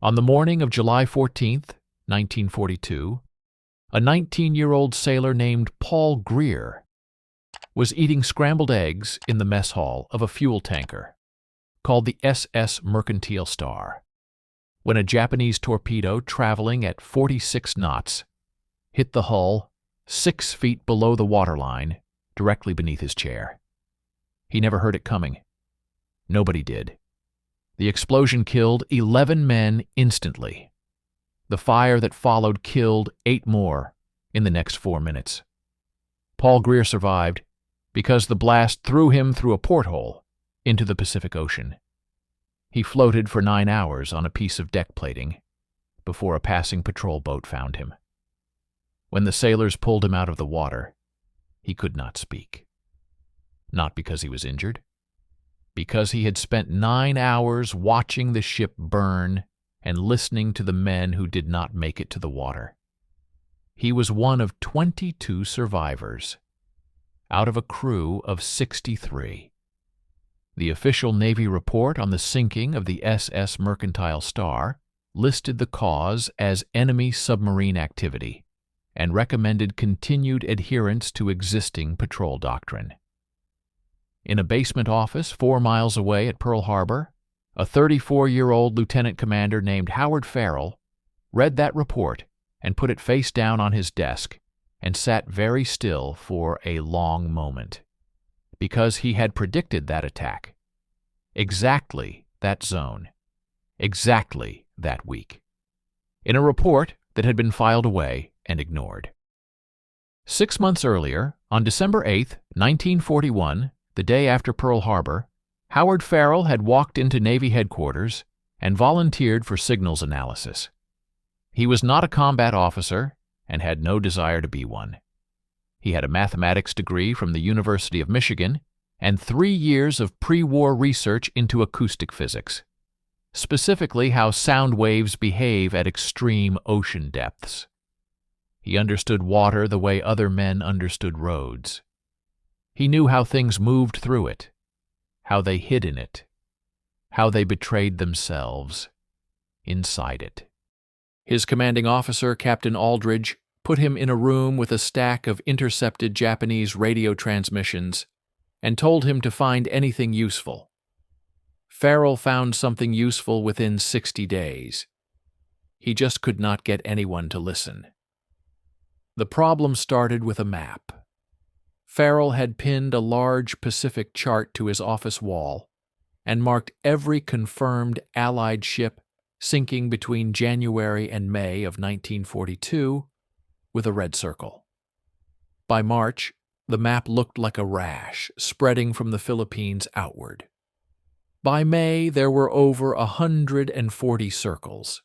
On the morning of July 14th, 1942, a 19-year-old sailor named Paul Greer was eating scrambled eggs in the mess hall of a fuel tanker called the SS Mercantile Star when a Japanese torpedo traveling at 46 knots hit the hull 6 feet below the waterline directly beneath his chair. He never heard it coming. Nobody did. The explosion killed 11 men instantly. The fire that followed killed 8 more in the next 4 minutes. Paul Greer survived because the blast threw him through a porthole into the Pacific Ocean. He floated for 9 hours on a piece of deck plating before a passing patrol boat found him. When the sailors pulled him out of the water, he could not speak. Not because he was injured, because he had spent 9 hours watching the ship burn and listening to the men who did not make it to the water. He was one of 22 survivors, out of a crew of 63. The official Navy report on the sinking of the SS Mercantile Star listed the cause as enemy submarine activity and recommended continued adherence to existing patrol doctrine. In a basement office 4 miles away at Pearl Harbor, a 34-year-old lieutenant commander named Howard Farrell read that report and put it face down on his desk and sat very still for a long moment, because he had predicted that attack, exactly that zone, exactly that week, in a report that had been filed away and ignored. 6 months earlier, on December 8, 1941, the day after Pearl Harbor, Howard Farrell had walked into Navy headquarters and volunteered for signals analysis. He was not a combat officer and had no desire to be one. He had a mathematics degree from the University of Michigan and 3 years of pre-war research into acoustic physics, specifically how sound waves behave at extreme ocean depths. He understood water the way other men understood roads. He knew how things moved through it, how they hid in it, how they betrayed themselves inside it. His commanding officer, Captain Aldridge, put him in a room with a stack of intercepted Japanese radio transmissions and told him to find anything useful. Farrell found something useful within 60 days. He just could not get anyone to listen. The problem started with a map. Farrell had pinned a large Pacific chart to his office wall and marked every confirmed Allied ship sinking between January and May of 1942 with a red circle. By March, the map looked like a rash spreading from the Philippines outward. By May, there were over 140 circles.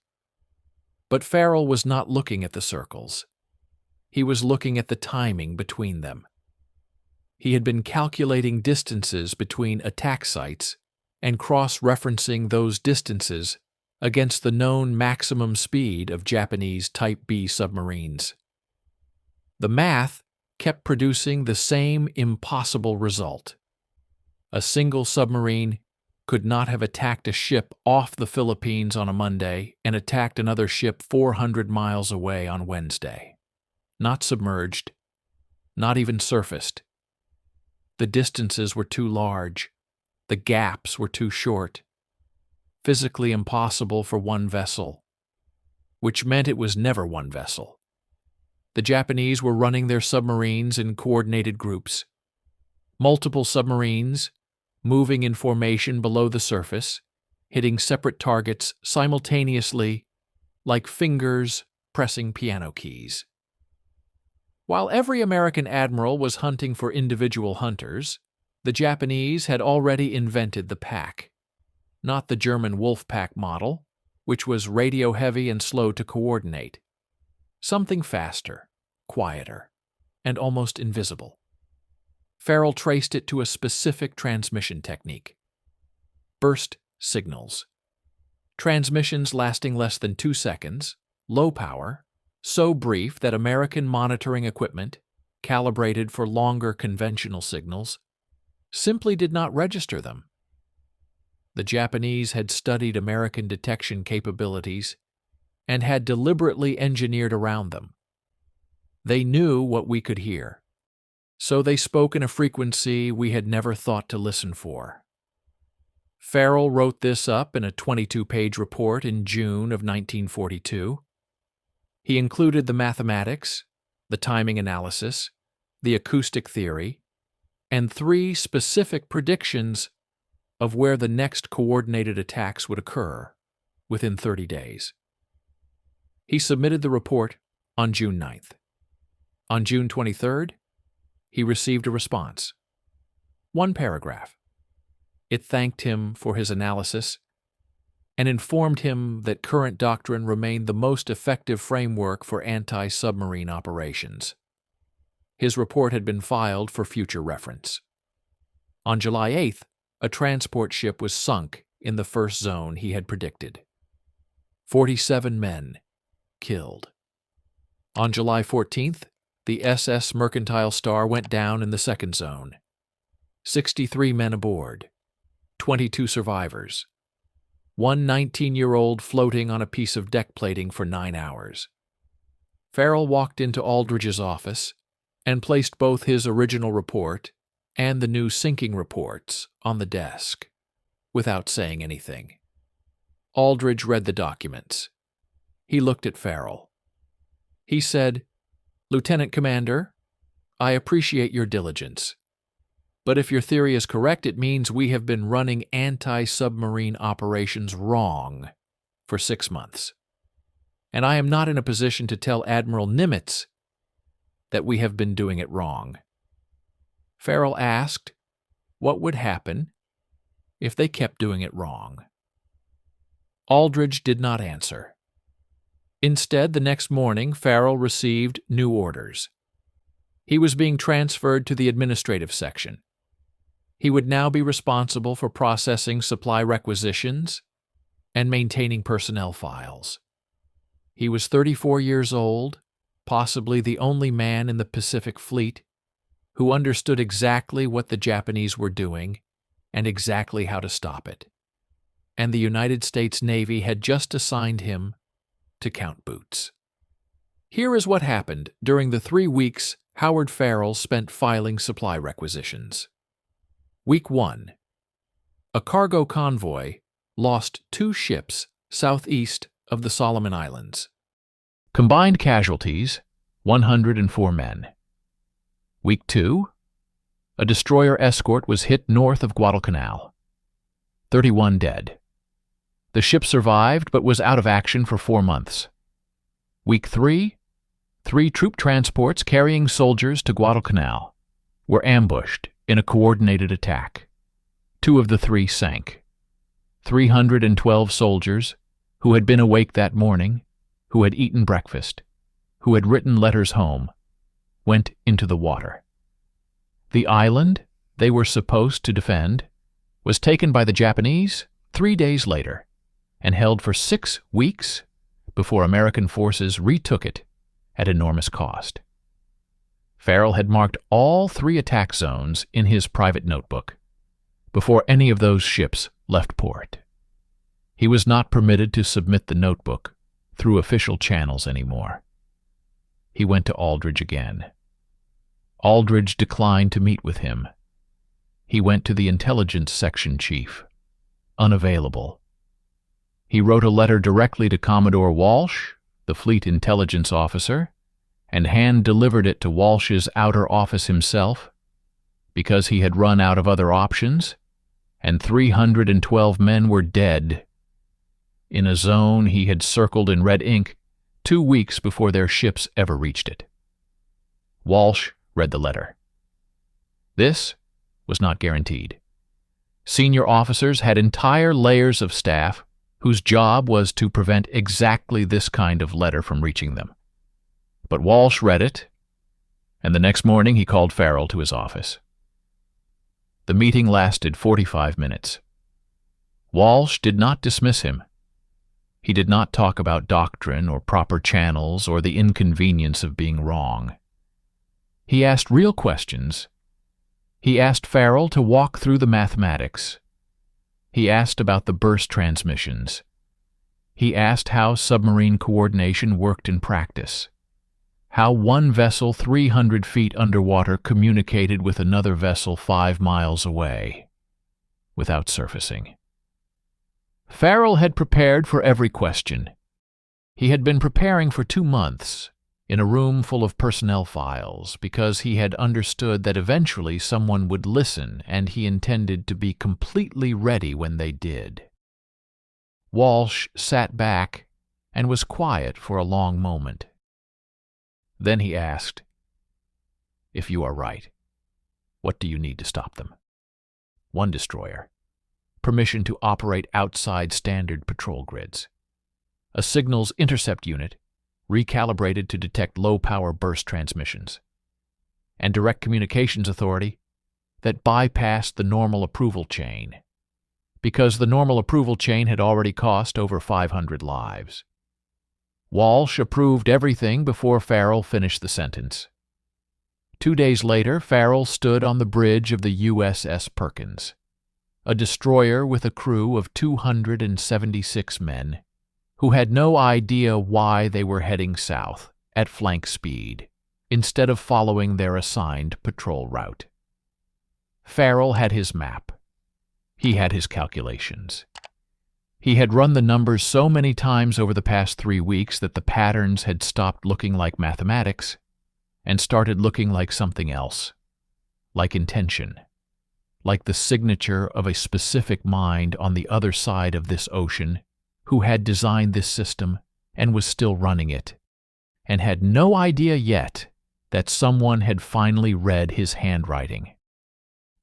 But Farrell was not looking at the circles. He was looking at the timing between them. He had been calculating distances between attack sites and cross-referencing those distances against the known maximum speed of Japanese Type B submarines. The math kept producing the same impossible result. A single submarine could not have attacked a ship off the Philippines on a Monday and attacked another ship 400 miles away on Wednesday. Not submerged, not even surfaced. The distances were too large. The gaps were too short. Physically impossible for one vessel, which meant it was never one vessel. The Japanese were running their submarines in coordinated groups. Multiple submarines, moving in formation below the surface, hitting separate targets simultaneously, like fingers pressing piano keys. While every American admiral was hunting for individual hunters, the Japanese had already invented the pack. Not the German wolf pack model, which was radio-heavy and slow to coordinate. Something faster, quieter, and almost invisible. Farrell traced it to a specific transmission technique. Burst signals. Transmissions lasting less than 2 seconds, low power, so brief that American monitoring equipment, calibrated for longer conventional signals, simply did not register them. the Japanese had studied American detection capabilities and had deliberately engineered around them. They knew what we could hear, so they spoke in a frequency we had never thought to listen for. Farrell wrote this up in a 22-page report in June of 1942. He included the mathematics, the timing analysis, the acoustic theory, and 3 specific predictions of where the next coordinated attacks would occur within 30 days. He submitted the report on June 9th. On June 23rd, he received a response. 1 paragraph. It thanked him for his analysis and informed him that current doctrine remained the most effective framework for anti-submarine operations. His report had been filed for future reference. On July 8th, a transport ship was sunk in the first zone he had predicted. 47 men killed. On July 14th, the SS Mercantile Star went down in the second zone. 63 men aboard, 22 survivors, 1 19-year-old floating on a piece of deck plating for 9 hours. Farrell walked into Aldridge's office and placed both his original report and the new sinking reports on the desk, without saying anything. Aldridge read the documents. He looked at Farrell. He said, "Lieutenant Commander, I appreciate your diligence. But if your theory is correct, it means we have been running anti-submarine operations wrong for 6 months. And I am not in a position to tell Admiral Nimitz that we have been doing it wrong." Farrell asked what would happen if they kept doing it wrong. Aldridge did not answer. Instead, the next morning, Farrell received new orders. He was being transferred to the administrative section. He would now be responsible for processing supply requisitions and maintaining personnel files. He was 34 years old, possibly the only man in the Pacific Fleet who understood exactly what the Japanese were doing and exactly how to stop it. And the United States Navy had just assigned him to count boots. Here is what happened during the 3 weeks Howard Farrell spent filing supply requisitions. Week 1. A cargo convoy lost 2 ships southeast of the Solomon Islands. Combined casualties, 104 men. Week 2. A destroyer escort was hit north of Guadalcanal. 31 dead. The ship survived but was out of action for 4 months. Week 3. 3 troop transports carrying soldiers to Guadalcanal were ambushed in a coordinated attack. 2 of the 3 sank. 312 soldiers who had been awake that morning, who had eaten breakfast, who had written letters home, went into the water. The island they were supposed to defend was taken by the Japanese 3 days later and held for 6 weeks before American forces retook it at enormous cost. Farrell had marked all 3 attack zones in his private notebook before any of those ships left port. He was not permitted to submit the notebook through official channels anymore. He went to Aldridge again. Aldridge declined to meet with him. He went to the intelligence section chief. Unavailable. He wrote a letter directly to Commodore Walsh, the fleet intelligence officer, and hand-delivered it to Walsh's outer office himself, because he had run out of other options, and 312 men were dead in a zone he had circled in red ink 2 weeks before their ships ever reached it. Walsh read the letter. This was not guaranteed. Senior officers had entire layers of staff whose job was to prevent exactly this kind of letter from reaching them. But Walsh read it, and the next morning he called Farrell to his office. The meeting lasted 45 minutes. Walsh did not dismiss him. He did not talk about doctrine or proper channels or the inconvenience of being wrong. He asked real questions. He asked Farrell to walk through the mathematics. He asked about the burst transmissions. He asked how submarine coordination worked in practice, how one vessel 300 feet underwater communicated with another vessel 5 miles away, without surfacing. Farrell had prepared for every question. He had been preparing for 2 months, in a room full of personnel files, because he had understood that eventually someone would listen, and he intended to be completely ready when they did. Walsh sat back and was quiet for a long moment. Then he asked, "If you are right, what do you need to stop them?" "1 destroyer. Permission to operate outside standard patrol grids. A signals intercept unit, recalibrated to detect low-power burst transmissions. And direct communications authority that bypassed the normal approval chain, because the normal approval chain had already cost over 500 lives. Walsh approved everything before Farrell finished the sentence. 2 days later, Farrell stood on the bridge of the USS Perkins, a destroyer with a crew of 276 men, who had no idea why they were heading south at flank speed instead of following their assigned patrol route. Farrell had his map. He had his calculations. He had run the numbers so many times over the past 3 weeks that the patterns had stopped looking like mathematics and started looking like something else, like intention, like the signature of a specific mind on the other side of this ocean who had designed this system and was still running it, and had no idea yet that someone had finally read his handwriting.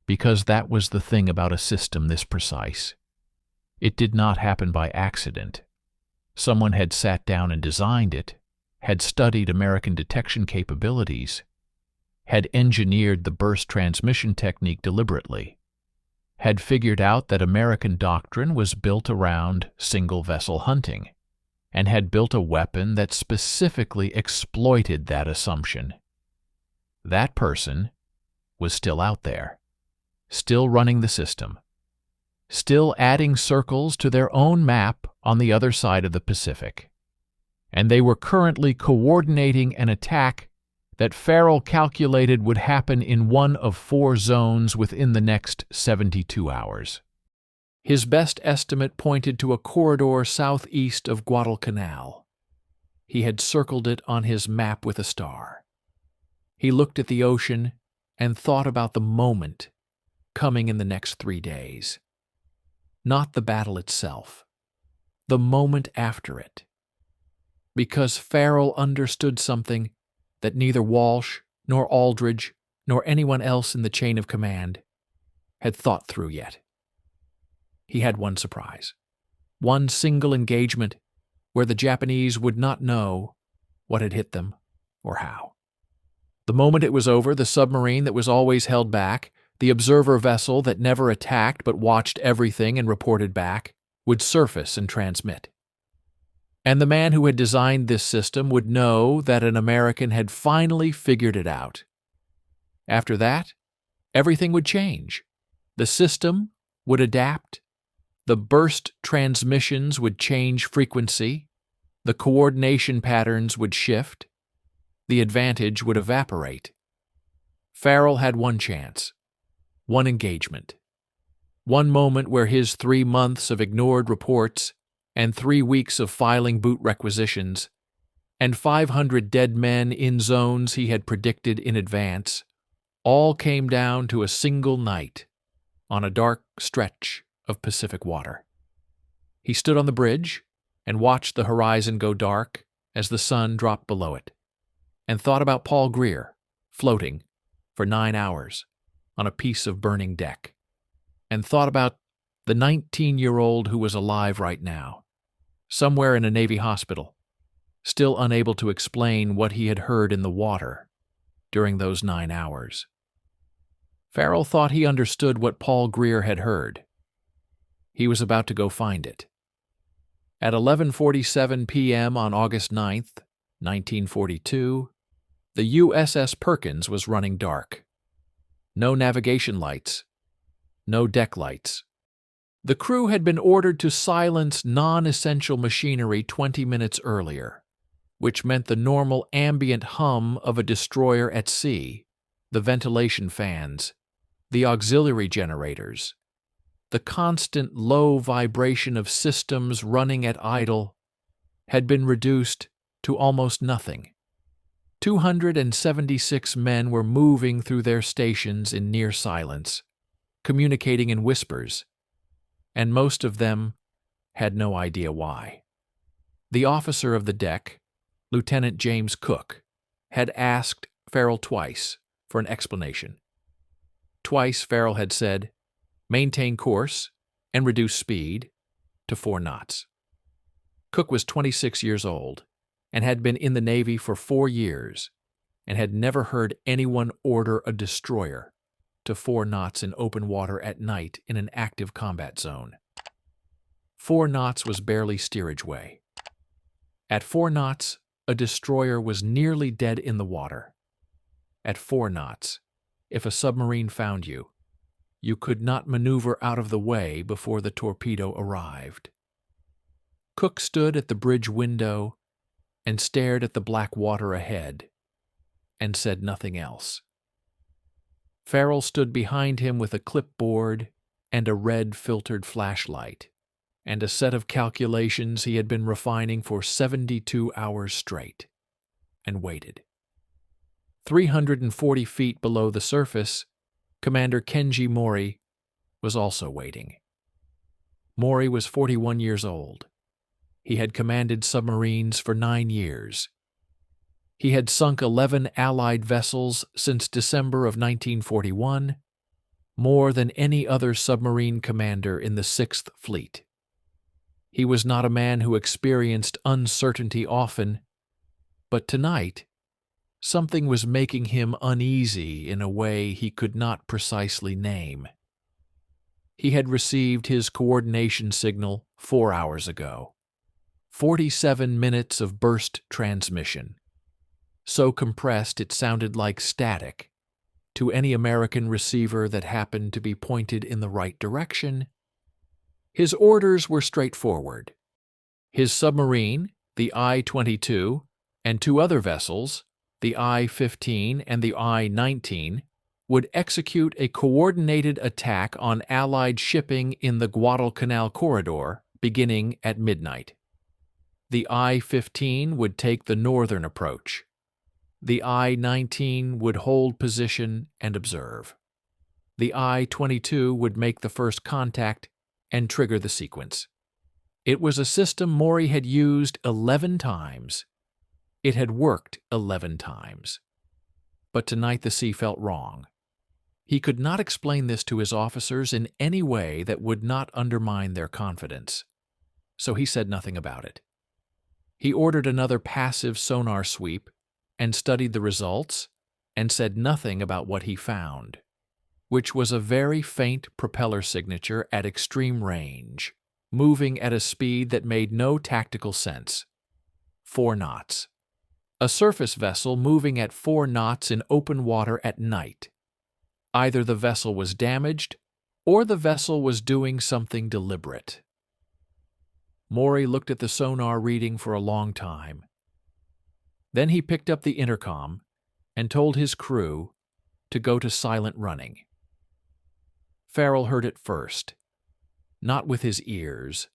Because that was the thing about a system this precise. It did not happen by accident. Someone had sat down and designed it, had studied American detection capabilities, had engineered the burst transmission technique deliberately, had figured out that American doctrine was built around single-vessel hunting, and had built a weapon that specifically exploited that assumption. That person was still out there, still running the system, still adding circles to their own map on the other side of the Pacific, and they were currently coordinating an attack that Farrell calculated would happen in one of 4 zones within the next 72 hours. His best estimate pointed to a corridor southeast of Guadalcanal. He had circled it on his map with a star. He looked at the ocean and thought about the moment coming in the next 3 days. Not the battle itself, the moment after it. Because Farrell understood something that neither Walsh, nor Aldridge, nor anyone else in the chain of command had thought through yet. He had one surprise, one single engagement where the Japanese would not know what had hit them or how. The moment it was over, the submarine that was always held back, the observer vessel that never attacked but watched everything and reported back, would surface and transmit. And the man who had designed this system would know that an American had finally figured it out. After that, everything would change. The system would adapt. The burst transmissions would change frequency. The coordination patterns would shift. The advantage would evaporate. Farrell had one chance, one engagement, one moment where his 3 months of ignored reports and 3 weeks of filing boot requisitions, and 500 dead men in zones he had predicted in advance, all came down to a single night on a dark stretch of Pacific water. He stood on the bridge and watched the horizon go dark as the sun dropped below it, and thought about Paul Greer floating for 9 hours on a piece of burning deck, and thought about the 19-year-old who was alive right now, somewhere in a Navy hospital, still unable to explain what he had heard in the water during those 9 hours. Farrell thought he understood what Paul Greer had heard. He was about to go find it. At 11:47 p.m. on August 9th, 1942, the USS Perkins was running dark. No navigation lights, no deck lights, The crew had been ordered to silence non-essential machinery 20 minutes earlier, which meant the normal ambient hum of a destroyer at sea, the ventilation fans, the auxiliary generators, the constant low vibration of systems running at idle, had been reduced to almost nothing. 276 men were moving through their stations in near silence, communicating in whispers, and most of them had no idea why. The officer of the deck, Lieutenant James Cook, had asked Farrell twice for an explanation. Twice Farrell had said, "Maintain course and reduce speed" to 4 knots. Cook was 26 years old and had been in the Navy for 4 years and had never heard anyone order a destroyer to 4 knots in open water at night in an active combat zone. 4 knots was barely steerage way. At 4 knots, a destroyer was nearly dead in the water. At 4 knots, if a submarine found you, you could not maneuver out of the way before the torpedo arrived. Cook stood at the bridge window and stared at the black water ahead and said nothing else. Farrell stood behind him with a clipboard and a red filtered flashlight and a set of calculations he had been refining for 72 hours straight, and waited. 340 feet below the surface, Commander Kenji Mori was also waiting. Mori was 41 years old. He had commanded submarines for 9 years. He had sunk 11 Allied vessels since December of 1941, more than any other submarine commander in the 6th Fleet. He was not a man who experienced uncertainty often, but tonight, something was making him uneasy in a way he could not precisely name. He had received his coordination signal 4 hours ago. 47 minutes of burst transmission, so compressed it sounded like static to any American receiver that happened to be pointed in the right direction. His orders were straightforward. His submarine, the I-22, and 2 other vessels, the I-15 and the I-19, would execute a coordinated attack on Allied shipping in the Guadalcanal corridor beginning at midnight. The I-15 would take the northern approach. The I-19 would hold position and observe. The I-22 would make the first contact and trigger the sequence. It was a system Mori had used 11 times. It had worked 11 times. But tonight the sea felt wrong. He could not explain this to his officers in any way that would not undermine their confidence. So he said nothing about it. He ordered another passive sonar sweep and studied the results and said nothing about what he found, which was a very faint propeller signature at extreme range, moving at a speed that made no tactical sense. 4 knots. A surface vessel moving at 4 knots in open water at night. Either the vessel was damaged or the vessel was doing something deliberate. Mori looked at the sonar reading for a long time. Then he picked up the intercom and told his crew to go to silent running. Farrell heard it first, not with his ears,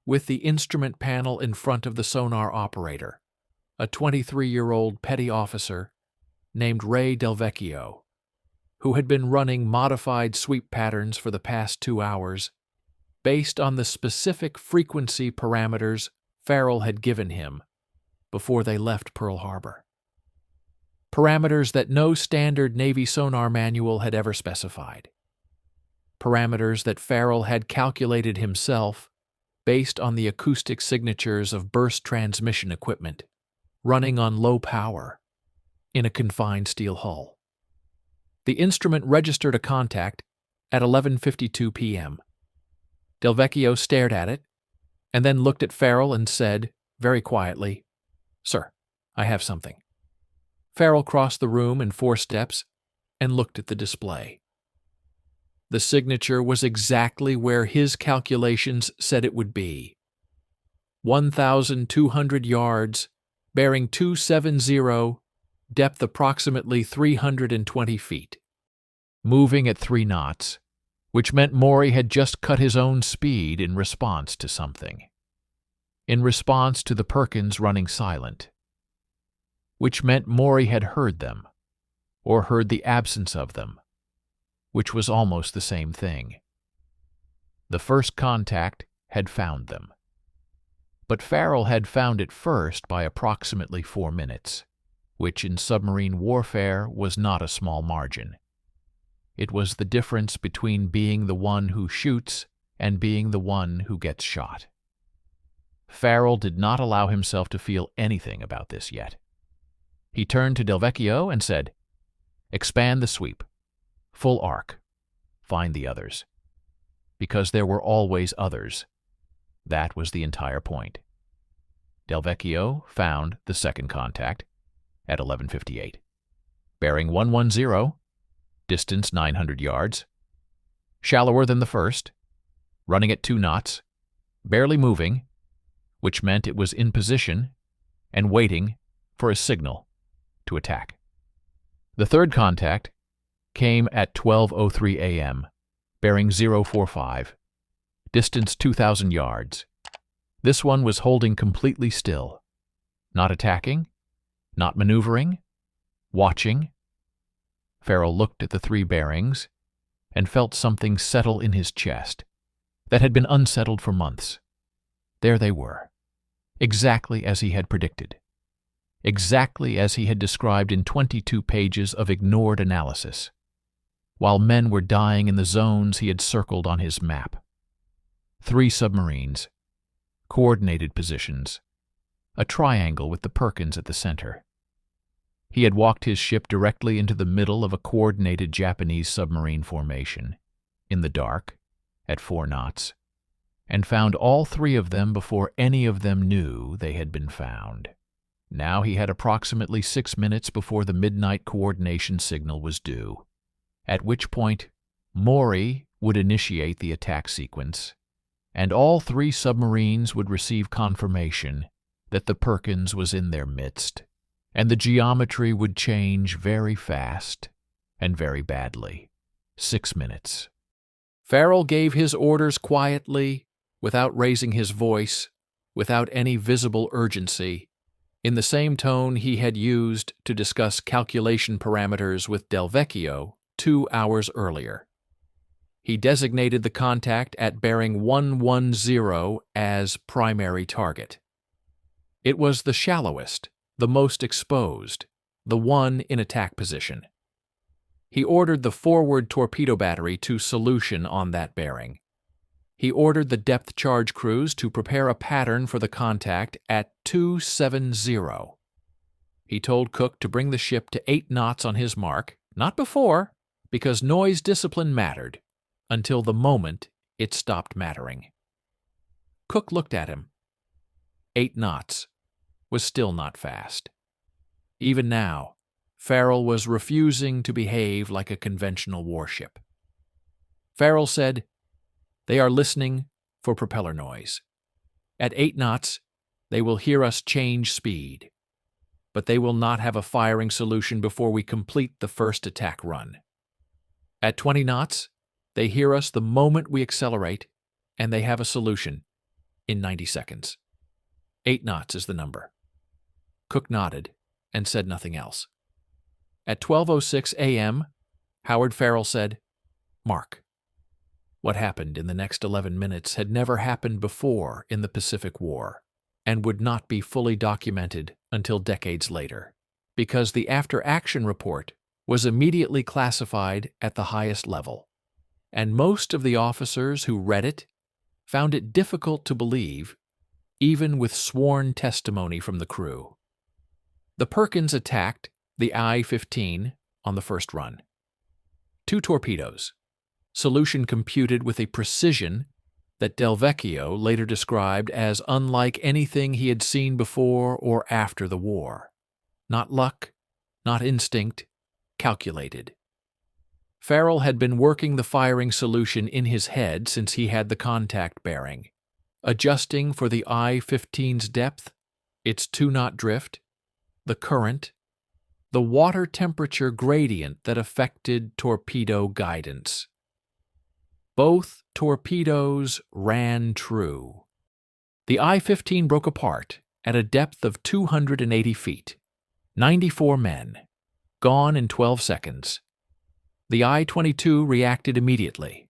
with the instrument panel in front of the sonar operator, a 23-year-old petty officer named Ray Del Vecchio, who had been running modified sweep patterns for the past 2 hours based on the specific frequency parameters Farrell had given him before they left Pearl Harbor. Parameters that no standard Navy sonar manual had ever specified. Parameters that Farrell had calculated himself based on the acoustic signatures of burst transmission equipment running on low power in a confined steel hull. The instrument registered a contact at 11:52 p.m. Del Vecchio stared at it and then looked at Farrell and said, very quietly, "Sir, I have something." Farrell crossed the room in 4 steps and looked at the display. The signature was exactly where his calculations said it would be. 1,200 yards, bearing 270, depth approximately 320 feet. Moving at 3 knots, which meant Maury had just cut his own speed in response to something. In response to the Perkins running silent. Which meant Maury had heard them, or heard the absence of them, which was almost the same thing. The first contact had found them. But Farrell had found it first by approximately 4 minutes, which in submarine warfare was not a small margin. It was the difference between being the one who shoots and being the one who gets shot. Farrell did not allow himself to feel anything about this yet. He turned to Delvecchio and said, "Expand the sweep. Full arc. Find the others." Because there were always others. That was the entire point. Delvecchio found the second contact at 11:58. Bearing 110, distance 900 yards. Shallower than the first, running at 2 knots, barely moving, which meant it was in position and waiting for a signal to attack. The third contact came at 12:03 a.m., bearing 045, distance 2,000 yards. This one was holding completely still, not attacking, not maneuvering, watching. Farrell looked at the 3 bearings and felt something settle in his chest that had been unsettled for months. There they were, exactly as he had predicted, exactly as he had described in 22 pages of ignored analysis, while men were dying in the zones he had circled on his map. 3 submarines, coordinated positions, a triangle with the Perkins at the center. He had walked his ship directly into the middle of a coordinated Japanese submarine formation, in the dark, at 4 knots, and found all 3 of them before any of them knew they had been found. Now he had approximately 6 minutes before the midnight coordination signal was due, at which point Maury would initiate the attack sequence, and all 3 submarines would receive confirmation that the Perkins was in their midst, and the geometry would change very fast and very badly. 6 minutes. Farrell gave his orders quietly, without raising his voice, without any visible urgency, in the same tone he had used to discuss calculation parameters with Delvecchio 2 hours earlier. He designated the contact at bearing 110 as primary target. It was the shallowest, the most exposed, the one in attack position. He ordered the forward torpedo battery to solution on that bearing. He ordered the depth charge crews to prepare a pattern for the contact at 270. He told Cook to bring the ship to 8 knots on his mark, not before, because noise discipline mattered, until the moment it stopped mattering. Cook looked at him. 8 knots was still not fast. Even now, Farrell was refusing to behave like a conventional warship. Farrell said, "They are listening for propeller noise. At 8 knots, they will hear us change speed, but they will not have a firing solution before we complete the first attack run. At 20 knots, they hear us the moment we accelerate, and they have a solution in 90 seconds. 8 knots is the number." Cook nodded and said nothing else. At 12:06 a.m., Howard Farrell said, "Mark." What happened in the next 11 minutes had never happened before in the Pacific War, and would not be fully documented until decades later, because the after-action report was immediately classified at the highest level, and most of the officers who read it found it difficult to believe, even with sworn testimony from the crew. The Perkins attacked the I-15 on the first run. 2 torpedoes, solution computed with a precision that Delvecchio later described as unlike anything he had seen before or after the war. Not luck, not instinct, calculated. Farrell had been working the firing solution in his head since he had the contact bearing, adjusting for the I-15's depth, its 2-knot drift, the current, the water temperature gradient that affected torpedo guidance. Both torpedoes ran true. The I-15 broke apart at a depth of 280 feet, 94 men, gone in 12 seconds. The I-22 reacted immediately.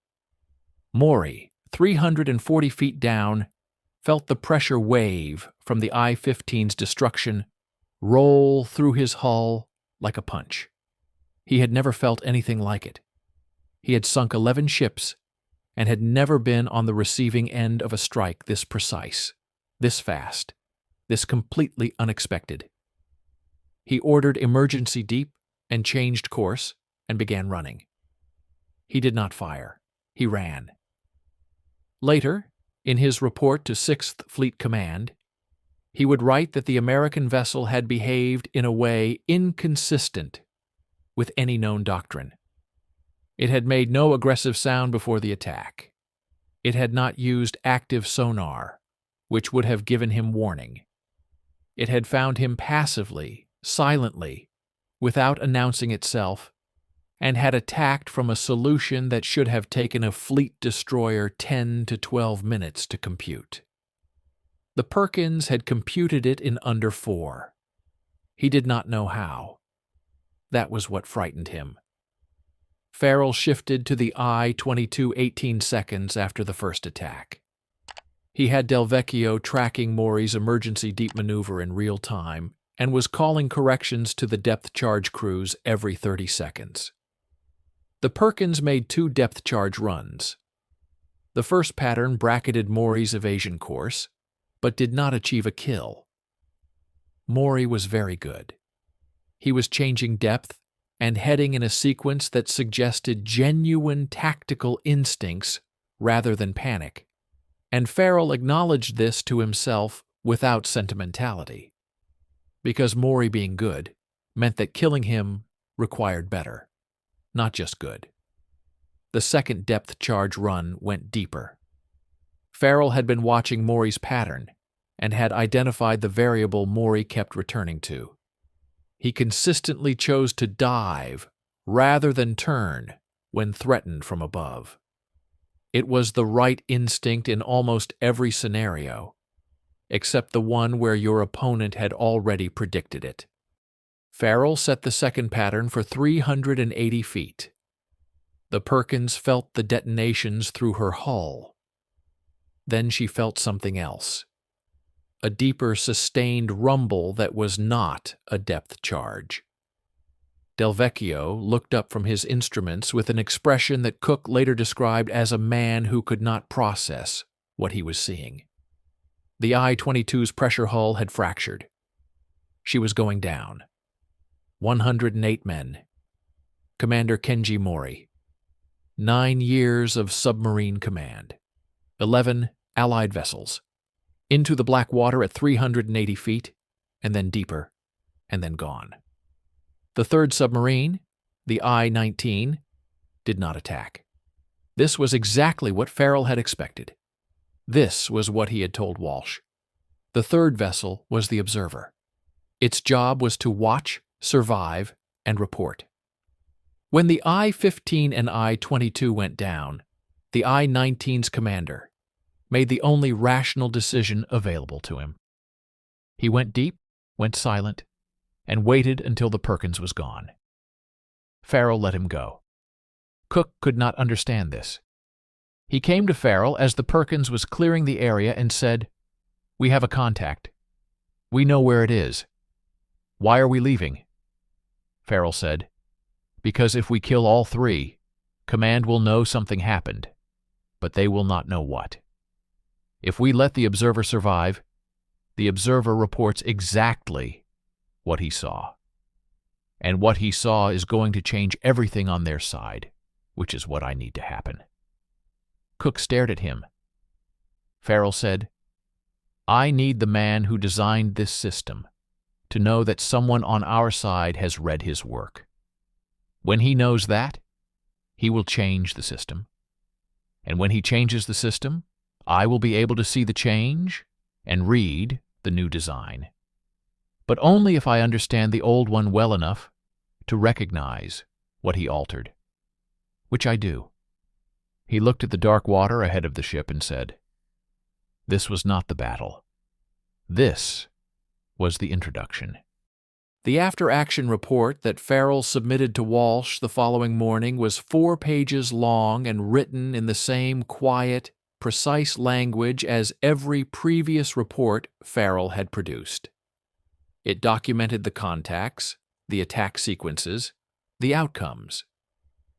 Maury, 340 feet down, felt the pressure wave from the I-15's destruction roll through his hull like a punch. He had never felt anything like it. He had sunk 11 ships and had never been on the receiving end of a strike this precise, this fast, this completely unexpected. He ordered emergency deep and changed course and began running. He did not fire. He ran. Later, in his report to 6th Fleet Command, he would write that the American vessel had behaved in a way inconsistent with any known doctrine. It had made no aggressive sound before the attack. It had not used active sonar, which would have given him warning. It had found him passively, silently, without announcing itself, and had attacked from a solution that should have taken a fleet destroyer 10 to 12 minutes to compute. The Perkins had computed it in under 4. He did not know how. That was what frightened him. Farrell shifted to the I-22 18 seconds after the first attack. He had Del Vecchio tracking Maury's emergency deep maneuver in real time and was calling corrections to the depth charge crews every 30 seconds. The Perkins made 2 depth charge runs. The first pattern bracketed Maury's evasion course, but did not achieve a kill. Maury was very good. He was changing depth and heading in a sequence that suggested genuine tactical instincts rather than panic, and Farrell acknowledged this to himself without sentimentality, because Maury being good meant that killing him required better, not just good. The second depth charge run went deeper. Farrell had been watching Maury's pattern and had identified the variable Maury kept returning to. He consistently chose to dive rather than turn when threatened from above. It was the right instinct in almost every scenario, except the one where your opponent had already predicted it. Farrell set the second pattern for 380 feet. The Perkins felt the detonations through her hull. Then she felt something else. A deeper, sustained rumble that was not a depth charge. Del Vecchio looked up from his instruments with an expression that Cook later described as a man who could not process what he was seeing. The I-22's pressure hull had fractured. She was going down. 108 men. Commander Kenji Mori. 9 years of submarine command. 11 Allied vessels. Into the black water at 380 feet, and then deeper, and then gone. The third submarine, the I-19, did not attack. This was exactly what Farrell had expected. This was what he had told Walsh. The third vessel was the observer. Its job was to watch, survive, and report. When the I-15 and I-22 went down, the I-19's commander made the only rational decision available to him. He went deep, went silent, and waited until the Perkins was gone. Farrell let him go. Cook could not understand this. He came to Farrell as the Perkins was clearing the area and said, "We have a contact. We know where it is. Why are we leaving?" Farrell said, "Because if we kill all 3, command will know something happened, but they will not know what. If we let the observer survive, the observer reports exactly what he saw. And what he saw is going to change everything on their side, which is what I need to happen." Cook stared at him. Farrell said, "I need the man who designed this system to know that someone on our side has read his work. When he knows that, he will change the system. And when he changes the system, I will be able to see the change and read the new design. But only if I understand the old one well enough to recognize what he altered, which I do. He looked at the dark water ahead of the ship and said, "This was not the battle. This was the introduction." The after-action report that Farrell submitted to Walsh the following morning was 4 pages long and written in the same quiet, precise language as every previous report Farrell had produced. It documented the contacts, the attack sequences, the outcomes.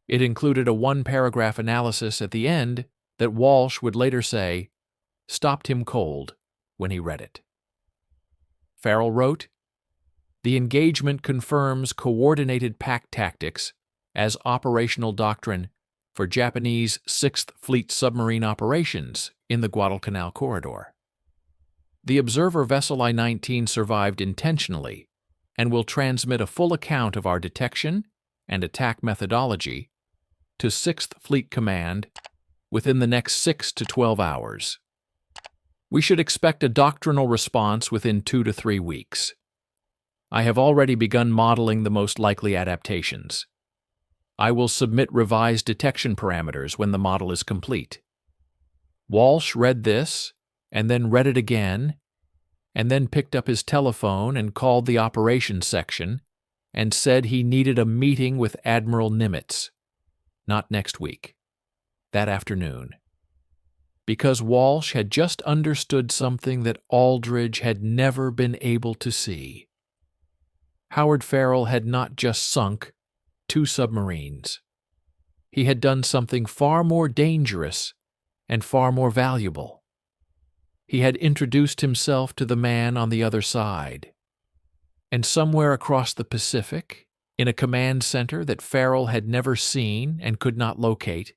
It included a 1-paragraph analysis at the end that Walsh would later say stopped him cold when he read it. Farrell wrote, "The engagement confirms coordinated pack tactics as operational doctrine for Japanese 6th Fleet submarine operations in the Guadalcanal corridor. The observer vessel I-19 survived intentionally and will transmit a full account of our detection and attack methodology to 6th Fleet Command within the next 6 to 12 hours. We should expect a doctrinal response within 2 to 3 weeks. I have already begun modeling the most likely adaptations. I will submit revised detection parameters when the model is complete." Walsh read this, and then read it again, and then picked up his telephone and called the operations section and said he needed a meeting with Admiral Nimitz, not next week, that afternoon, because Walsh had just understood something that Aldridge had never been able to see. Howard Farrell had not just sunk 2 submarines. He had done something far more dangerous and far more valuable. He had introduced himself to the man on the other side. And somewhere across the Pacific, in a command center that Farrell had never seen and could not locate,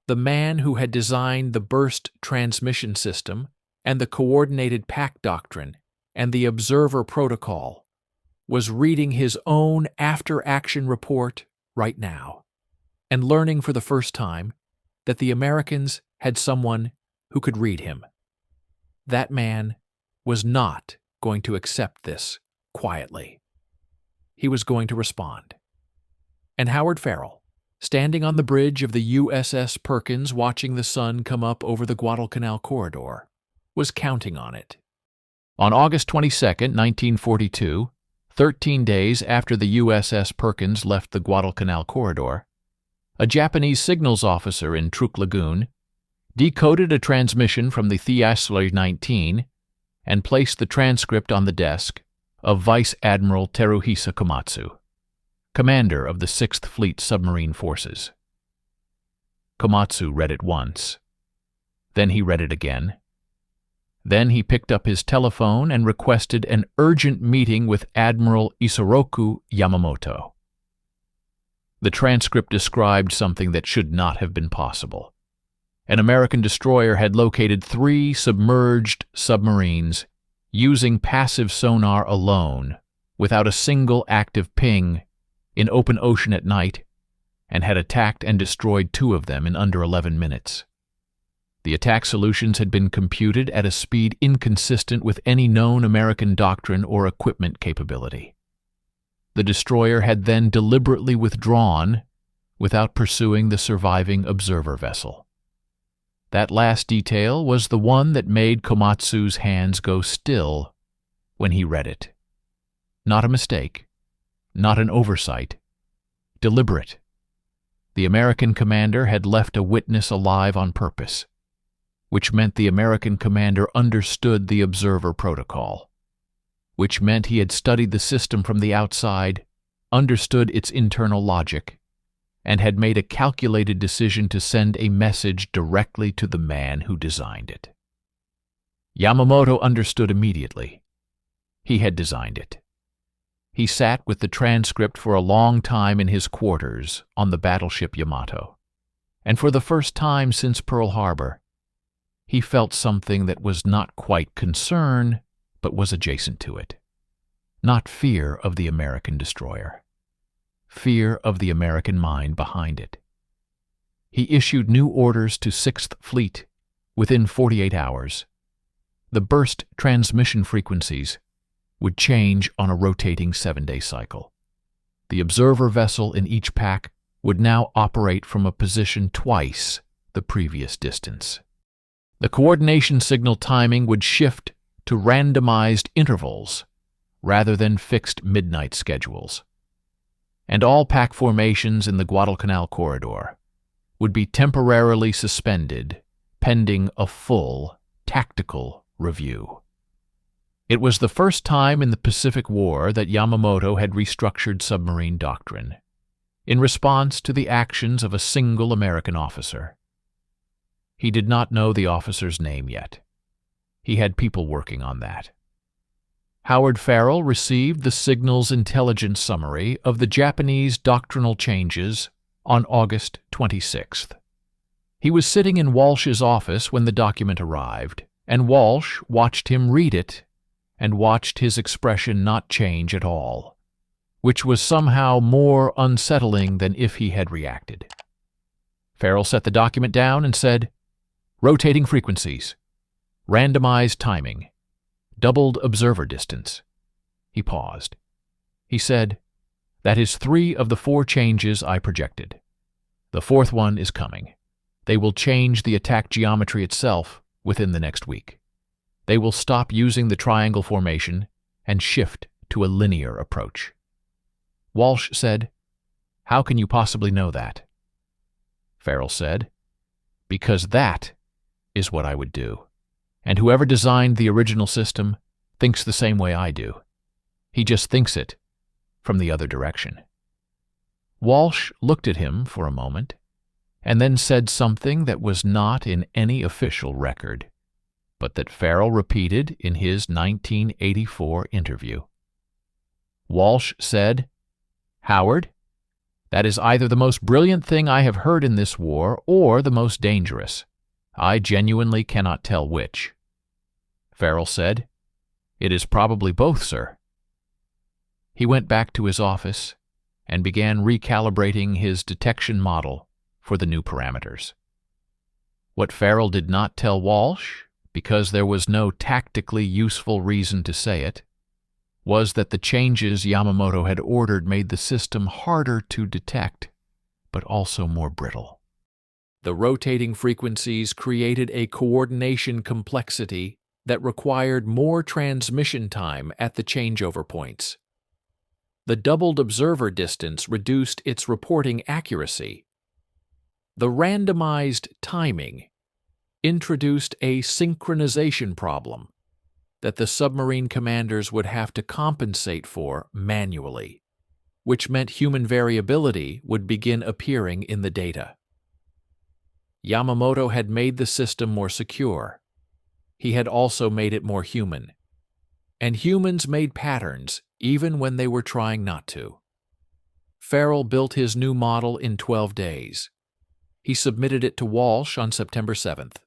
the man who had designed the burst transmission system and the coordinated pack doctrine and the observer protocol was reading his own after-action report right now and learning for the first time that the Americans had someone who could read him. That man was not going to accept this quietly. He was going to respond. And Howard Farrell, standing on the bridge of the USS Perkins watching the sun come up over the Guadalcanal corridor, was counting on it. On August 22, 1942, 13 days after the USS Perkins left the Guadalcanal corridor, a Japanese signals officer in Truk Lagoon decoded a transmission from the Theasley 19 and placed the transcript on the desk of Vice Admiral Teruhisa Komatsu, commander of the 6th Fleet submarine forces. Komatsu read it once. Then he read it again. Then he picked up his telephone and requested an urgent meeting with Admiral Isoroku Yamamoto. The transcript described something that should not have been possible. An American destroyer had located 3 submerged submarines using passive sonar alone, without a single active ping, in open ocean at night, and had attacked and destroyed 2 of them in under 11 minutes. The attack solutions had been computed at a speed inconsistent with any known American doctrine or equipment capability. The destroyer had then deliberately withdrawn without pursuing the surviving observer vessel. That last detail was the one that made Komatsu's hands go still when he read it. Not a mistake, not an oversight, deliberate. The American commander had left a witness alive on purpose, which meant the American commander understood the observer protocol, which meant he had studied the system from the outside, understood its internal logic, and had made a calculated decision to send a message directly to the man who designed it. Yamamoto understood immediately. He had designed it. He sat with the transcript for a long time in his quarters on the battleship Yamato, and for the first time since Pearl Harbor, he felt something that was not quite concern, but was adjacent to it. Not fear of the American destroyer. Fear of the American mind behind it. He issued new orders to 6th Fleet within 48 hours. The burst transmission frequencies would change on a rotating 7-day cycle. The observer vessel in each pack would now operate from a position twice the previous distance. The coordination signal timing would shift to randomized intervals rather than fixed midnight schedules. And all pack formations in the Guadalcanal corridor would be temporarily suspended pending a full tactical review. It was the first time in the Pacific War that Yamamoto had restructured submarine doctrine in response to the actions of a single American officer. He did not know the officer's name yet. He had people working on that. Howard Farrell received the Signals Intelligence Summary of the Japanese doctrinal changes on August 26th. He was sitting in Walsh's office when the document arrived, and Walsh watched him read it and watched his expression not change at all, which was somehow more unsettling than if he had reacted. Farrell set the document down and said, "Rotating frequencies, randomized timing, doubled observer distance." He paused. He said, "That is 3 of the 4 changes I projected. The 4th one is coming. They will change the attack geometry itself within the next week. They will stop using the triangle formation and shift to a linear approach." Walsh said, "How can you possibly know that?" Farrell said, "Because that is what I would do. And whoever designed the original system thinks the same way I do. He just thinks it from the other direction." Walsh looked at him for a moment and then said something that was not in any official record, but that Farrell repeated in his 1984 interview. Walsh said, "Howard, that is either the most brilliant thing I have heard in this war or the most dangerous. I genuinely cannot tell which." Farrell said, "It is probably both, sir." He went back to his office and began recalibrating his detection model for the new parameters. What Farrell did not tell Walsh, because there was no tactically useful reason to say it, was that the changes Yamamoto had ordered made the system harder to detect, but also more brittle. The rotating frequencies created a coordination complexity that required more transmission time at the changeover points. The doubled observer distance reduced its reporting accuracy. The randomized timing introduced a synchronization problem that the submarine commanders would have to compensate for manually, which meant human variability would begin appearing in the data. Yamamoto had made the system more secure. He had also made it more human. And humans made patterns even when they were trying not to. Farrell built his new model in 12 days. He submitted it to Walsh on September 7th.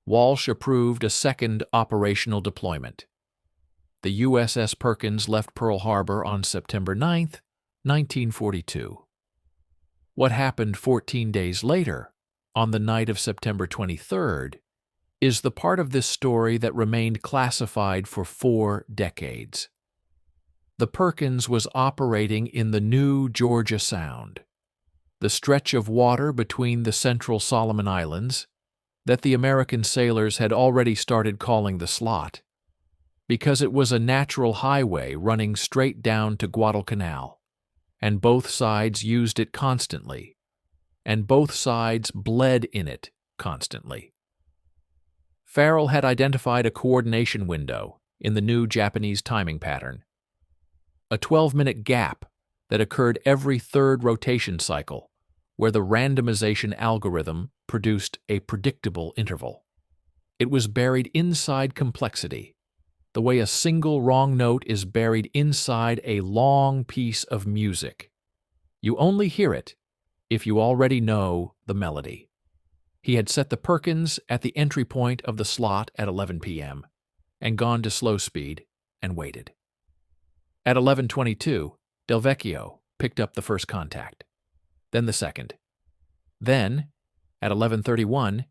Walsh approved a second operational deployment. The USS Perkins left Pearl Harbor on September 9th, 1942. What happened 14 days later, on the night of September 23rd, is the part of this story that remained classified for 4 decades. The Perkins was operating in the new Georgia Sound, the stretch of water between the central Solomon Islands that the American sailors had already started calling the Slot, because it was a natural highway running straight down to Guadalcanal, and both sides used it constantly, and both sides bled in it constantly. Farrell had identified a coordination window in the new Japanese timing pattern, a 12-minute gap that occurred every 3rd rotation cycle, where the randomization algorithm produced a predictable interval. It was buried inside complexity, the way a single wrong note is buried inside a long piece of music. You only hear it if you already know the melody. He had set the Perkins at the entry point of the slot at 11 p.m. and gone to slow speed and waited. At 11:22, Del Vecchio picked up the first contact, then the second. Then, at 11:31,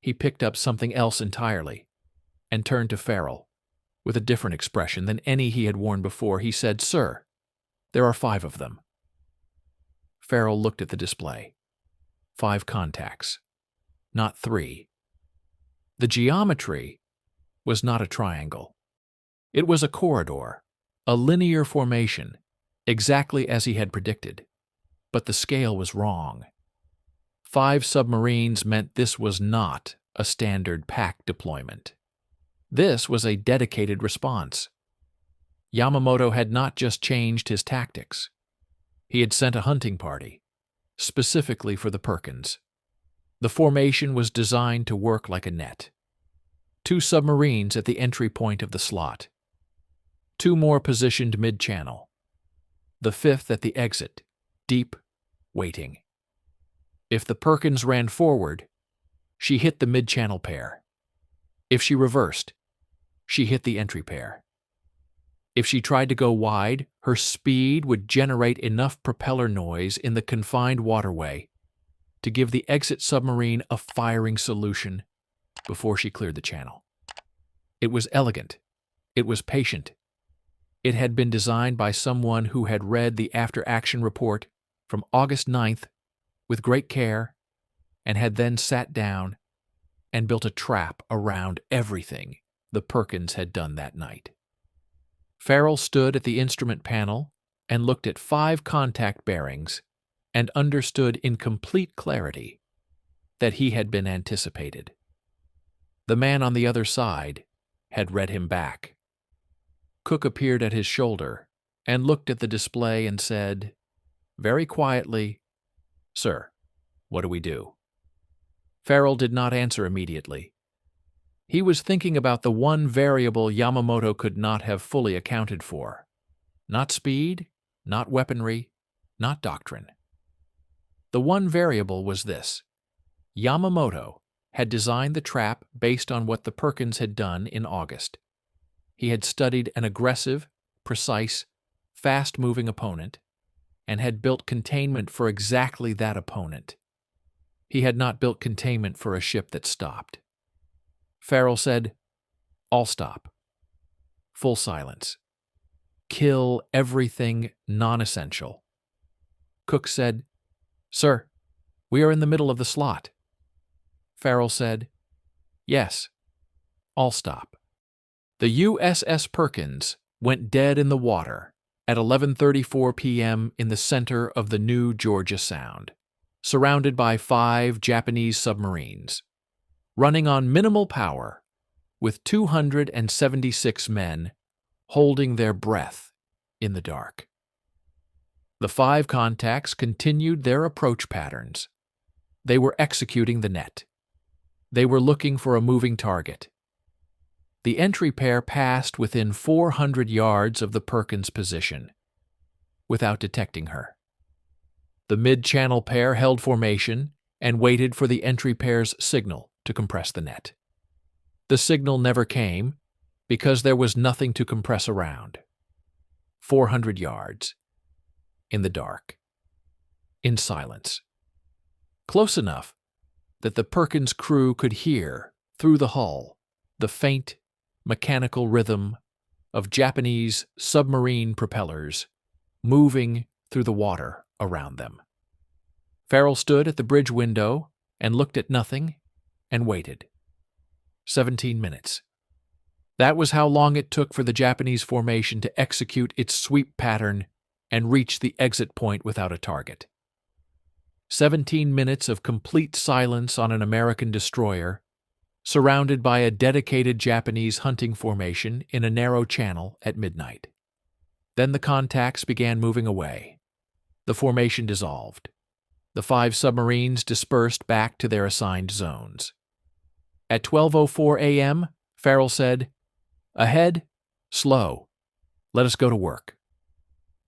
he picked up something else entirely and turned to Farrell. With a different expression than any he had worn before, he said, "Sir, there are 5 of them." Farrell looked at the display. 5 contacts, not 3. The geometry was not a triangle. It was a corridor, a linear formation, exactly as he had predicted. But the scale was wrong. 5 submarines meant this was not a standard pack deployment. This was a dedicated response. Yamamoto had not just changed his tactics. He had sent a hunting party, specifically for the Perkins. The formation was designed to work like a net. 2 submarines at the entry point of the slot. 2 more positioned mid-channel. The 5th at the exit, deep, waiting. If the Perkins ran forward, she hit the mid-channel pair. If she reversed, she hit the entry pair. If she tried to go wide, her speed would generate enough propeller noise in the confined waterway to give the exit submarine a firing solution before she cleared the channel. It was elegant. It was patient. It had been designed by someone who had read the after-action report from August 9th with great care and had then sat down and built a trap around everything the Perkins had done that night. Farrell stood at the instrument panel and looked at 5 contact bearings and understood in complete clarity that he had been anticipated. The man on the other side had read him back. Cook appeared at his shoulder and looked at the display and said, very quietly, "Sir, what do we do?" Farrell did not answer immediately. He was thinking about the one variable Yamamoto could not have fully accounted for. Not speed, not weaponry, not doctrine. The one variable was this: Yamamoto had designed the trap based on what the Perkins had done in August. He had studied an aggressive, precise, fast-moving opponent and had built containment for exactly that opponent. He had not built containment for a ship that stopped. Farrell said, "All stop. Full silence. Kill everything non-essential." Cook said, "Sir, we are in the middle of the slot." Farrell said, "Yes. All stop." The USS Perkins went dead in the water at 11:34 p.m. in the center of the new Georgia Sound, surrounded by 5 Japanese submarines, running on minimal power, with 276 men holding their breath in the dark. The 5 contacts continued their approach patterns. They were executing the net. They were looking for a moving target. The entry pair passed within 400 yards of the Perkins' position, without detecting her. The mid-channel pair held formation and waited for the entry pair's signal to compress the net. The signal never came because there was nothing to compress around. 400 yards. In the dark. In silence. Close enough that the Perkins crew could hear, through the hull, the faint, mechanical rhythm of Japanese submarine propellers moving through the water around them. Farrell stood at the bridge window and looked at nothing and waited. 17 minutes. That was how long it took for the Japanese formation to execute its sweep pattern and reach the exit point without a target. 17 minutes of complete silence on an American destroyer, surrounded by a dedicated Japanese hunting formation in a narrow channel at midnight. Then the contacts began moving away. The formation dissolved. The 5 submarines dispersed back to their assigned zones. At 12:04 a.m., Farrell said, "Ahead, slow. Let us go to work."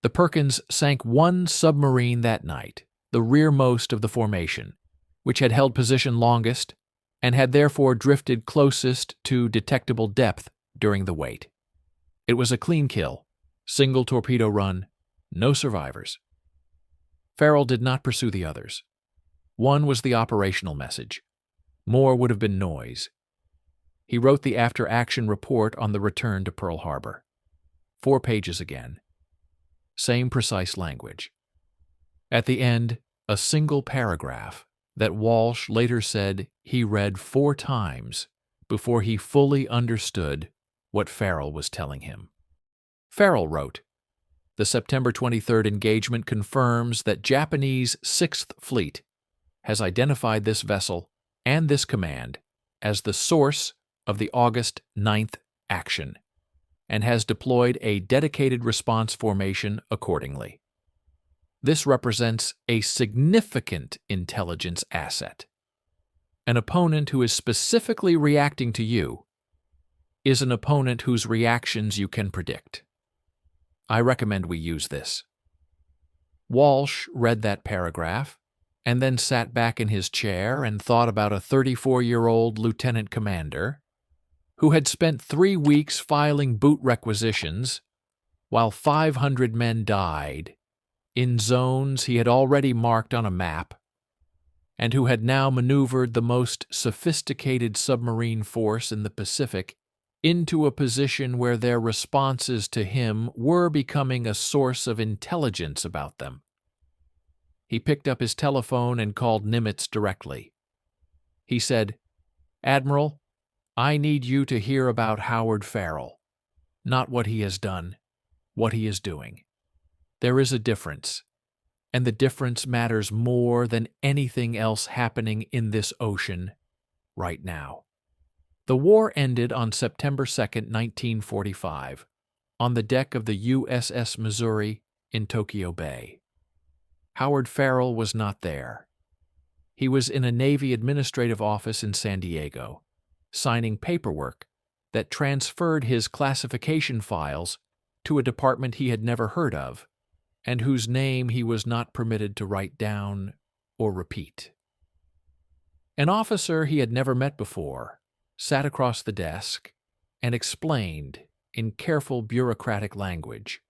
The Perkins sank 1 submarine that night, the rearmost of the formation, which had held position longest and had therefore drifted closest to detectable depth during the wait. It was a clean kill, single torpedo run, no survivors. Farrell did not pursue the others. One was the operational message. More would have been noise. He wrote the after-action report on the return to Pearl Harbor. 4 pages again. Same precise language. At the end, a single paragraph that Walsh later said he read 4 times before he fully understood what Farrell was telling him. Farrell wrote, "The September 23rd engagement confirms that Japanese 6th Fleet has identified this vessel and this command as the source of the August 9th action, and has deployed a dedicated response formation accordingly. This represents a significant intelligence asset. An opponent who is specifically reacting to you is an opponent whose reactions you can predict. I recommend we use this." Walsh read that paragraph and then sat back in his chair and thought about a 34-year-old lieutenant commander who had spent 3 weeks filing boot requisitions while 500 men died in zones he had already marked on a map, and who had now maneuvered the most sophisticated submarine force in the Pacific into a position where their responses to him were becoming a source of intelligence about them. He picked up his telephone and called Nimitz directly. He said, "Admiral, I need you to hear about Howard Farrell. Not what he has done, what he is doing. There is a difference, and the difference matters more than anything else happening in this ocean right now." The war ended on September 2, 1945, on the deck of the USS Missouri in Tokyo Bay. Howard Farrell was not there. He was in a Navy administrative office in San Diego, signing paperwork that transferred his classification files to a department he had never heard of, and whose name he was not permitted to write down or repeat. An officer he had never met before sat across the desk and explained in careful bureaucratic language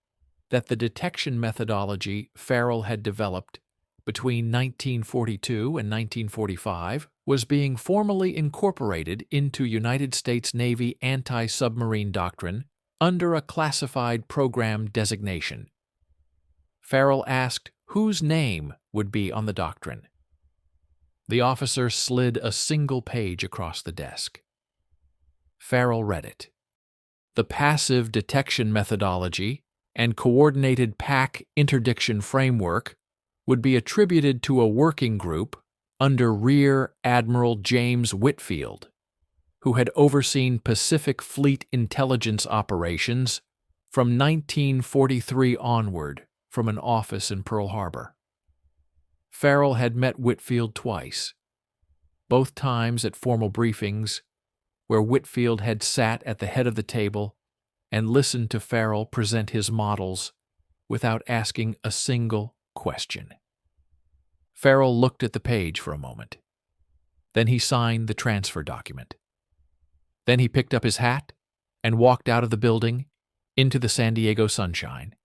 that the detection methodology Farrell had developed between 1942 and 1945 was being formally incorporated into United States Navy anti-submarine doctrine under a classified program designation. Farrell asked whose name would be on the doctrine. The officer slid a single page across the desk. Farrell read it. The passive detection methodology and coordinated PAC interdiction framework would be attributed to a working group under Rear Admiral James Whitfield, who had overseen Pacific Fleet intelligence operations from 1943 onward from an office in Pearl Harbor. Farrell had met Whitfield twice, both times at formal briefings where Whitfield had sat at the head of the table and listened to Farrell present his models without asking a single question. Farrell looked at the page for a moment. Then he signed the transfer document. Then he picked up his hat and walked out of the building into the San Diego sunshine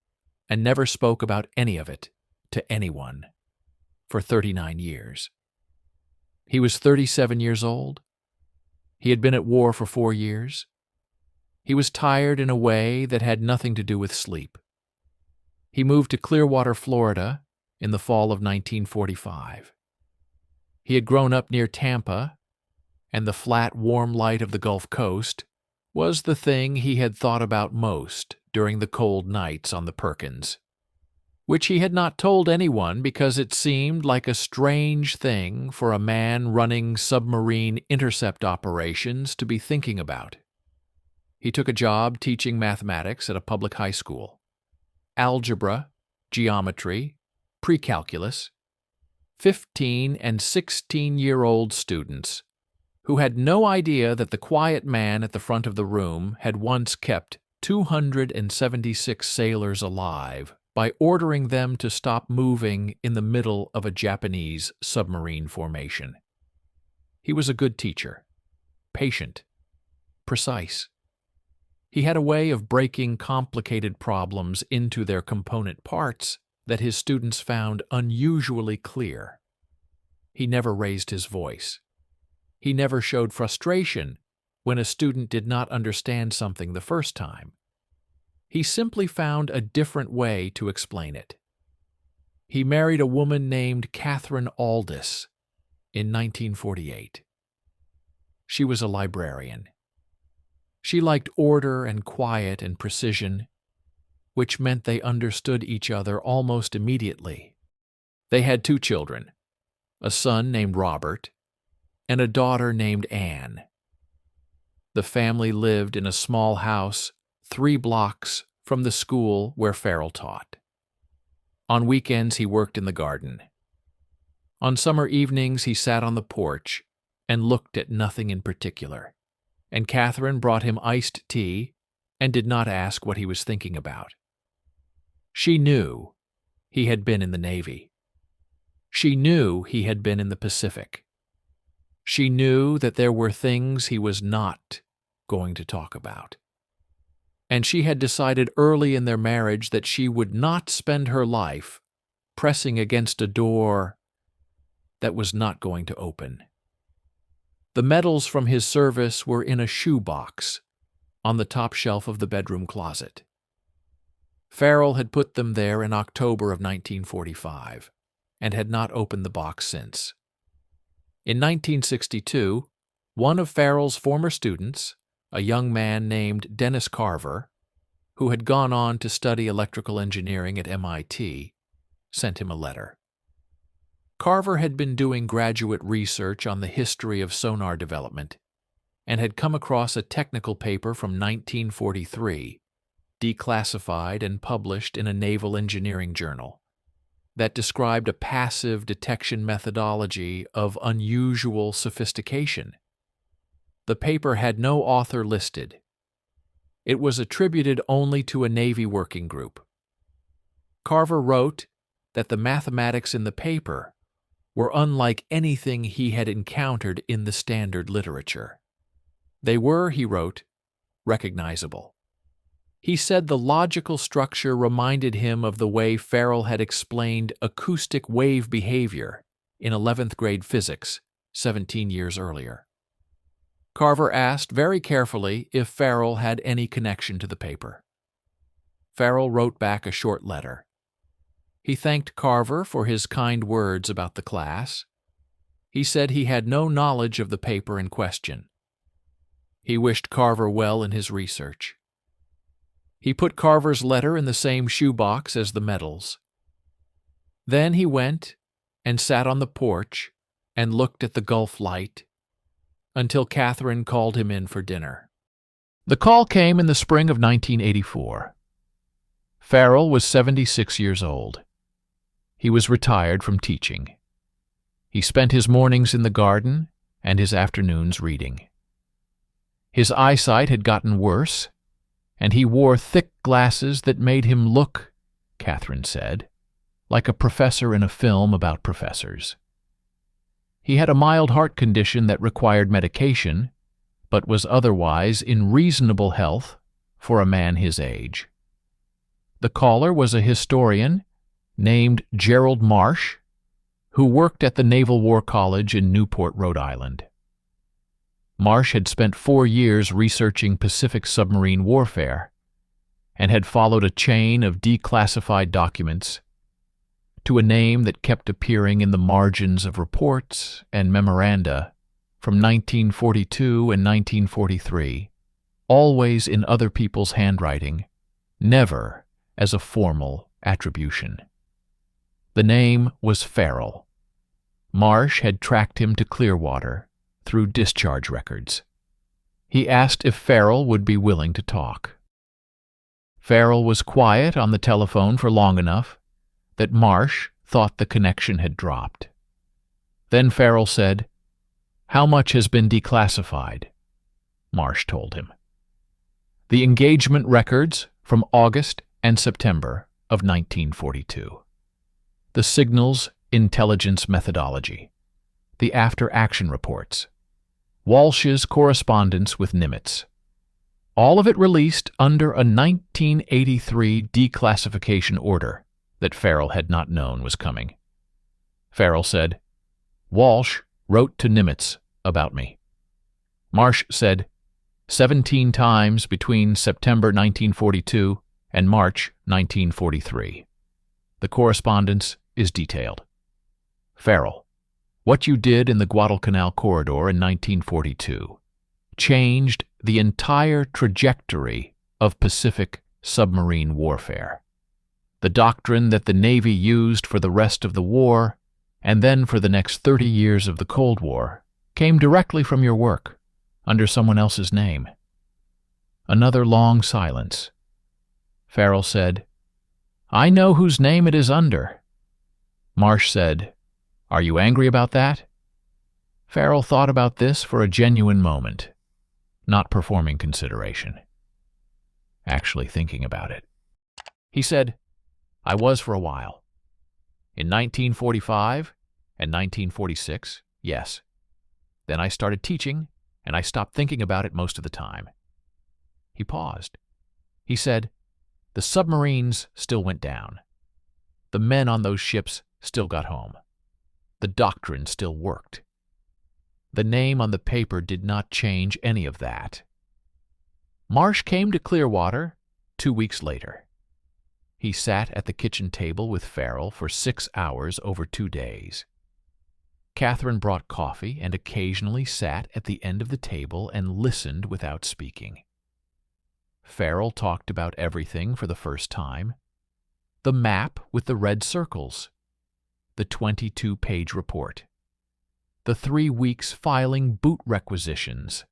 and never spoke about any of it to anyone for 39 years. He was 37 years old. He had been at war for 4 years. He was tired in a way that had nothing to do with sleep. He moved to Clearwater, Florida, in the fall of 1945. He had grown up near Tampa, and the flat, warm light of the Gulf Coast was the thing he had thought about most during the cold nights on the Perkins, which he had not told anyone because it seemed like a strange thing for a man running submarine intercept operations to be thinking about. He took a job teaching mathematics at a public high school. Algebra, geometry, pre-calculus. 15 and 16-year-old students who had no idea that the quiet man at the front of the room had once kept 276 sailors alive by ordering them to stop moving in the middle of a Japanese submarine formation. He was a good teacher, patient, precise. He had a way of breaking complicated problems into their component parts that his students found unusually clear. He never raised his voice. He never showed frustration when a student did not understand something the first time. He simply found a different way to explain it. He married a woman named Catherine Aldis in 1948. She was a librarian. She liked order and quiet and precision, which meant they understood each other almost immediately. They had 2 children, a son named Robert and a daughter named Anne. The family lived in a small house 3 blocks from the school where Farrell taught. On weekends, he worked in the garden. On summer evenings, he sat on the porch and looked at nothing in particular, and Catherine brought him iced tea and did not ask what he was thinking about. She knew he had been in the Navy. She knew he had been in the Pacific. She knew that there were things he was not going to talk about. And she had decided early in their marriage that she would not spend her life pressing against a door that was not going to open. The medals from his service were in a shoebox on the top shelf of the bedroom closet. Farrell had put them there in October of 1945 and had not opened the box since. In 1962, one of Farrell's former students, a young man named Dennis Carver, who had gone on to study electrical engineering at MIT, sent him a letter. Carver had been doing graduate research on the history of sonar development and had come across a technical paper from 1943, declassified and published in a naval engineering journal, that described a passive detection methodology of unusual sophistication. The paper had no author listed. It was attributed only to a Navy working group. Carver wrote that the mathematics in the paper were unlike anything he had encountered in the standard literature. They were, he wrote, recognizable. He said the logical structure reminded him of the way Farrell had explained acoustic wave behavior in 11th grade physics 17 years earlier. Carver asked very carefully if Farrell had any connection to the paper. Farrell wrote back a short letter. He thanked Carver for his kind words about the class. He said he had no knowledge of the paper in question. He wished Carver well in his research. He put Carver's letter in the same shoebox as the medals. Then he went and sat on the porch and looked at the Gulf light until Catherine called him in for dinner. The call came in the spring of 1984. Farrell was 76 years old. He was retired from teaching. He spent his mornings in the garden and his afternoons reading. His eyesight had gotten worse, and he wore thick glasses that made him look, Catherine said, like a professor in a film about professors. He had a mild heart condition that required medication, but was otherwise in reasonable health for a man his age. The caller was a historian named Gerald Marsh, who worked at the Naval War College in Newport, Rhode Island. Marsh had spent 4 years researching Pacific submarine warfare and had followed a chain of declassified documents to a name that kept appearing in the margins of reports and memoranda from 1942 and 1943, always in other people's handwriting, never as a formal attribution. The name was Farrell. Marsh had tracked him to Clearwater through discharge records. He asked if Farrell would be willing to talk. Farrell was quiet on the telephone for long enough that Marsh thought the connection had dropped. Then Farrell said, "How much has been declassified?" Marsh told him. The engagement records from August and September of 1942. The signals intelligence methodology, the after-action reports, Walsh's correspondence with Nimitz. All of it released under a 1983 declassification order that Farrell had not known was coming. Farrell said, Walsh wrote to Nimitz about me. Marsh said 17 times between September 1942 and March 1943. The correspondence is detailed. Farrell, what you did in the Guadalcanal corridor in 1942 changed the entire trajectory of Pacific submarine warfare. The doctrine that the Navy used for the rest of the war, and then for the next 30 years of the Cold War, came directly from your work, under someone else's name. Another long silence. Farrell said, I know whose name it is under. Marsh said, Are you angry about that? Farrell thought about this for a genuine moment, not performing consideration. Actually thinking about it. He said, I was for a while. In 1945 and 1946, yes. Then I started teaching, and I stopped thinking about it most of the time. He paused. He said, the submarines still went down. The men on those ships still got home. The doctrine still worked. The name on the paper did not change any of that. Marsh came to Clearwater 2 weeks later. He sat at the kitchen table with Farrell for 6 hours over 2 days. Catherine brought coffee and occasionally sat at the end of the table and listened without speaking. Farrell talked about everything for the first time. The map with the red circles. The 22-page report. The 3 weeks filing boot requisitions.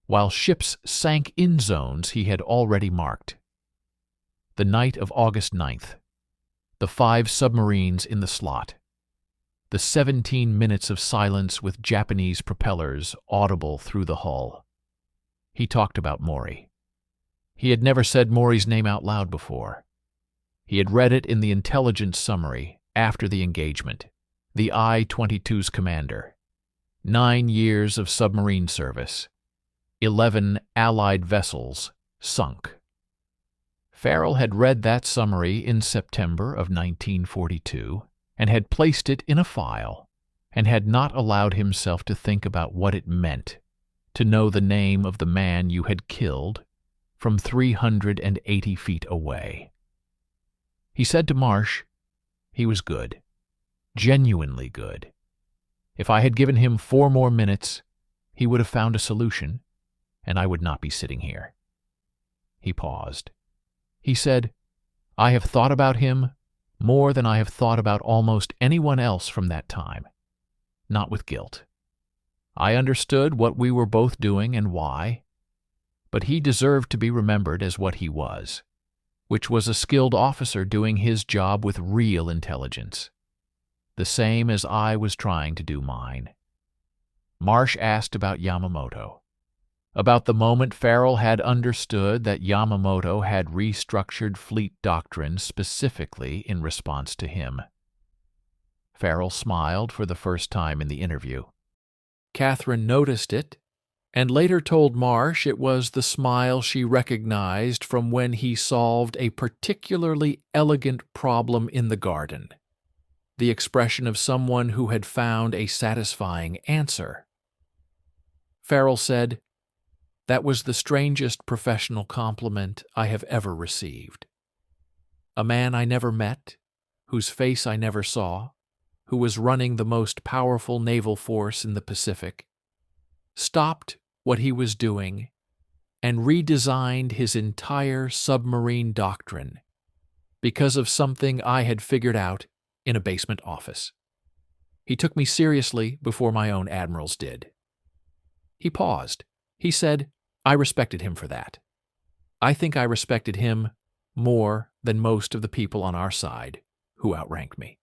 While ships sank in zones he had already marked. The night of August 9th. The 5 submarines in the slot. The 17 minutes of silence with Japanese propellers audible through the hull. He talked about Maury. He had never said Maury's name out loud before. He had read it in the intelligence summary after the engagement. The I-22's commander. 9 years of submarine service. 11 Allied vessels sunk. Farrell had read that summary in September of 1942 and had placed it in a file and had not allowed himself to think about what it meant to know the name of the man you had killed from 380 feet away. He said to Marsh, he was good, genuinely good. If I had given him 4 more minutes, he would have found a solution, and I would not be sitting here. He paused. He said, I have thought about him more than I have thought about almost anyone else from that time. Not with guilt. I understood what we were both doing and why, but he deserved to be remembered as what he was, which was a skilled officer doing his job with real intelligence, the same as I was trying to do mine. Marsh asked about Yamamoto, about the moment Farrell had understood that Yamamoto had restructured fleet doctrine specifically in response to him. Farrell smiled for the first time in the interview. Catherine noticed it, and later told Marsh it was the smile she recognized from when he solved a particularly elegant problem in the garden, the expression of someone who had found a satisfying answer. Farrell said, that was the strangest professional compliment I have ever received. A man I never met, whose face I never saw, who was running the most powerful naval force in the Pacific, stopped what he was doing and redesigned his entire submarine doctrine because of something I had figured out in a basement office. He took me seriously before my own admirals did. He paused. He said, I respected him for that. I think I respected him more than most of the people on our side who outranked me.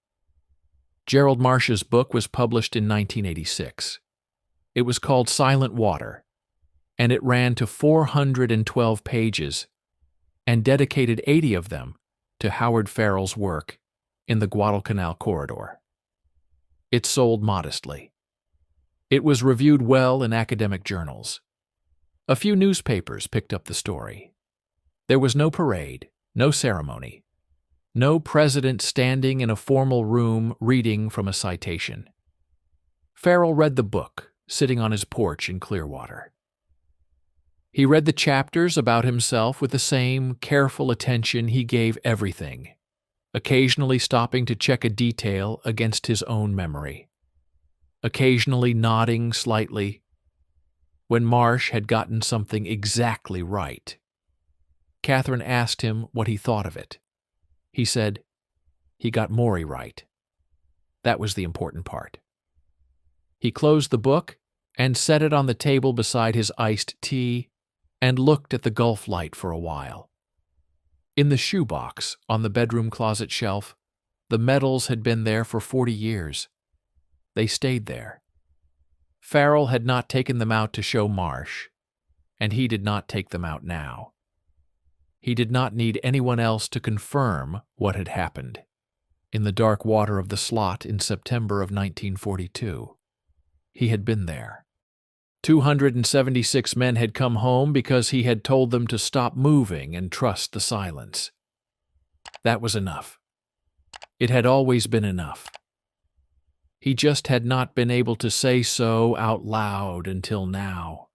Gerald Marsh's book was published in 1986. It was called Silent Water, and it ran to 412 pages and dedicated 80 of them to Howard Farrell's work in the Guadalcanal corridor. It sold modestly. It was reviewed well in academic journals. A few newspapers picked up the story. There was no parade, no ceremony, no president standing in a formal room reading from a citation. Farrell read the book, sitting on his porch in Clearwater. He read the chapters about himself with the same careful attention he gave everything, occasionally stopping to check a detail against his own memory, occasionally nodding slightly when Marsh had gotten something exactly right. Catherine asked him what he thought of it. He said, he got Maury right. That was the important part. He closed the book and set it on the table beside his iced tea and looked at the Gulf light for a while. In the shoebox on the bedroom closet shelf, the medals had been there for 40 years. They stayed there. Farrell had not taken them out to show Marsh, and he did not take them out now. He did not need anyone else to confirm what had happened in the dark water of the slot in September of 1942. He had been there. 276 men had come home because he had told them to stop moving and trust the silence. That was enough. It had always been enough. He just had not been able to say so out loud until now.